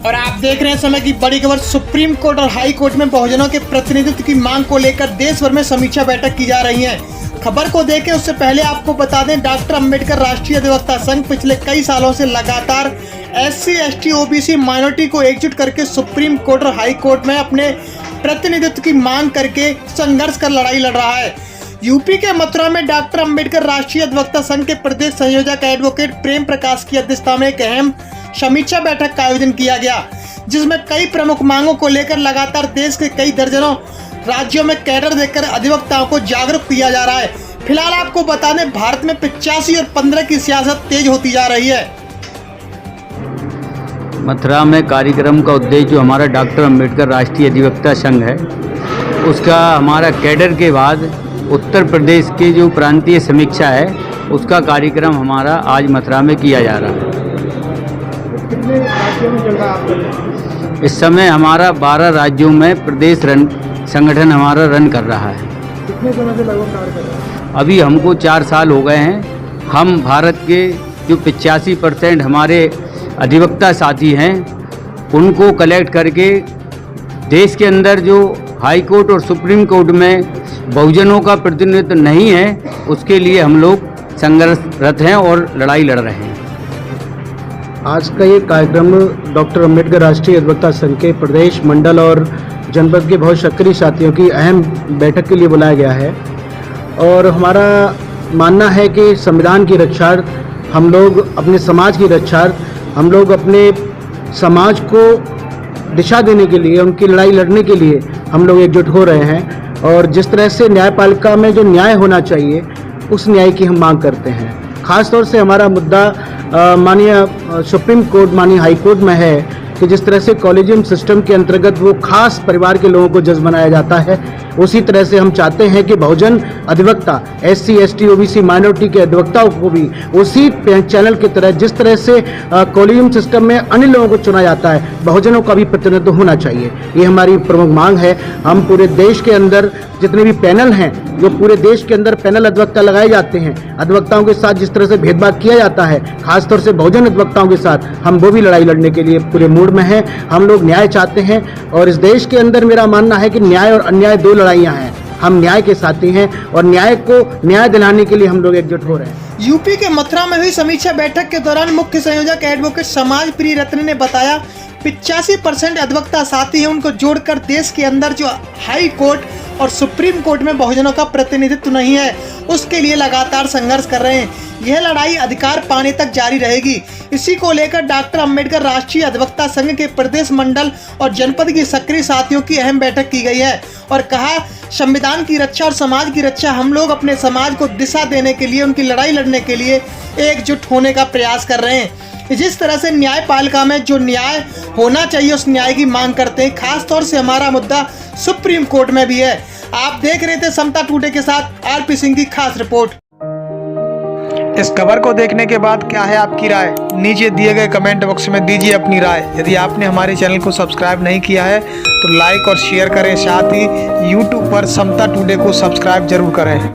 और आप देख रहे हैं समय की बड़ी खबर। सुप्रीम कोर्ट और हाई कोर्ट में बहुजनों के प्रतिनिधित्व की मांग को लेकर देश भर में समीक्षा बैठक की जा रही है। खबर को देखें उससे पहले आपको बता दें, डॉक्टर अंबेडकर राष्ट्रीय अधिवक्ता संघ पिछले कई सालों से लगातार SC, ST, OBC माइनॉरिटी को एकजुट करके सुप्रीम कोर्ट और हाई कोर्ट में अपने प्रतिनिधित्व की मांग करके संघर्ष कर लड़ाई लड़ रहा है। यूपी के मथुरा में डॉक्टर अंबेडकर राष्ट्रीय अधिवक्ता संघ के प्रदेश संयोजक एडवोकेट प्रेम प्रकाश की अध्यक्षता में एक अहम समीक्षा बैठक का आयोजन किया गया, जिसमें कई प्रमुख मांगों को लेकर लगातार देश के कई दर्जनों राज्यों में कैडर देकर अधिवक्ताओं को जागरूक किया जा रहा है। फिलहाल आपको बता दें, भारत में 85 और 15 की सियासत तेज होती जा रही है। मथुरा में कार्यक्रम का उद्देश्य जो हमारा डॉक्टर अंबेडकर राष्ट्रीय अधिवक्ता संघ है, उसका हमारा कैडर के बाद उत्तर प्रदेश की जो प्रांतीय समीक्षा है, उसका कार्यक्रम हमारा आज मथुरा में किया जा रहा है। कितने राज्यों में चल रहा है? इस समय हमारा 12 राज्यों में प्रदेश संगठन हमारा रन कर रहा है। कितने समय से लगभग कार्य कर रहा है? अभी हमको 4 साल हो गए हैं। हम भारत के जो 85% हमारे अधिवक्ता साथी हैं, उनको कलेक्ट करके देश के अंदर जो हाई कोर्ट और सुप्रीम कोर्ट में बहुजनों का प्रतिनिधित्व नहीं है, उसके लिए हम लोग संघर्षरत हैं और लड़ाई लड़ रहे हैं। आज का ये कार्यक्रम डॉक्टर अंबेडकर राष्ट्रीय अधिवक्ता संघ के प्रदेश, मंडल और जनपद के बहुत सक्रिय साथियों की अहम बैठक के लिए बुलाया गया है। और हमारा मानना है कि संविधान की रक्षा, हम लोग अपने समाज की रक्षा, हम लोग अपने समाज को दिशा देने के लिए, उनकी लड़ाई लड़ने के लिए हम लोग एकजुट हो रहे हैं। और जिस तरह से न्यायपालिका में जो न्याय होना चाहिए, उस न्याय की हम मांग करते हैं। ख़ास तौर से हमारा मुद्दा माननीय सुप्रीम कोर्ट, माननीय हाई कोर्ट में है कि जिस तरह से कॉलेजियम सिस्टम के अंतर्गत वो खास परिवार के लोगों को जज बनाया जाता है, उसी तरह से हम चाहते हैं कि बहुजन अधिवक्ता SC, ST, OBC माइनॉरिटी के अधिवक्ताओं को भी उसी चैनल की तरह, जिस तरह से कॉलेजियम सिस्टम में अन्य लोगों को चुना जाता है, बहुजनों का भी प्रतिनिधित्व होना चाहिए। ये हमारी प्रमुख मांग है। हम पूरे देश के अंदर जितने भी पैनल हैं, जो पूरे देश के अंदर पैनल अधिवक्ता लगाए जाते हैं, अधिवक्ताओं के साथ जिस तरह से भेदभाव किया जाता है, खासतौर से बहुजन अधिवक्ताओं के साथ, हम वो भी लड़ाई लड़ने के लिए पूरे मूड में हैं। हम लोग न्याय चाहते हैं और इस देश के अंदर मेरा मानना है कि न्याय और अन्याय 2 लड़ाइयाँ हैं। हम न्याय के साथी हैं और न्याय को न्याय दिलाने के लिए हम लोग एकजुट हो रहे हैं। यूपी के मथुरा में हुई समीक्षा बैठक के दौरान मुख्य संयोजक एडवोकेट समाज प्रिय रत्न ने बताया, 85% अधिवक्ता साथी हैं, उनको जोड़कर देश के अंदर जो हाई कोर्ट और सुप्रीम कोर्ट में बहुजनों का प्रतिनिधित्व नहीं है, उसके लिए लगातार संघर्ष कर रहे हैं। यह लड़ाई अधिकार पाने तक जारी रहेगी। इसी को लेकर डॉक्टर अंबेडकर राष्ट्रीय अधिवक्ता संघ के प्रदेश, मंडल और जनपद की सक्रिय साथियों की अहम बैठक की गई है और कहा, संविधान की रक्षा और समाज की रक्षा, हम लोग अपने समाज को दिशा देने के लिए, उनकी लड़ाई लड़ने के लिए एकजुट होने का प्रयास कर रहे हैं। जिस तरह से न्यायपालिका में जो न्याय होना चाहिए, उस न्याय की मांग करते हैं। खास तौर से हमारा मुद्दा सुप्रीम कोर्ट में भी है। आप देख रहे थे समता टुडे के साथ RP सिंह की खास रिपोर्ट। इस खबर को देखने के बाद क्या है आपकी राय? नीचे दिए गए कमेंट बॉक्स में दीजिए अपनी राय। यदि आपने हमारे चैनल को सब्सक्राइब नहीं किया है तो लाइक और शेयर करें, साथ ही YouTube पर समता टुडे को सब्सक्राइब जरूर करें।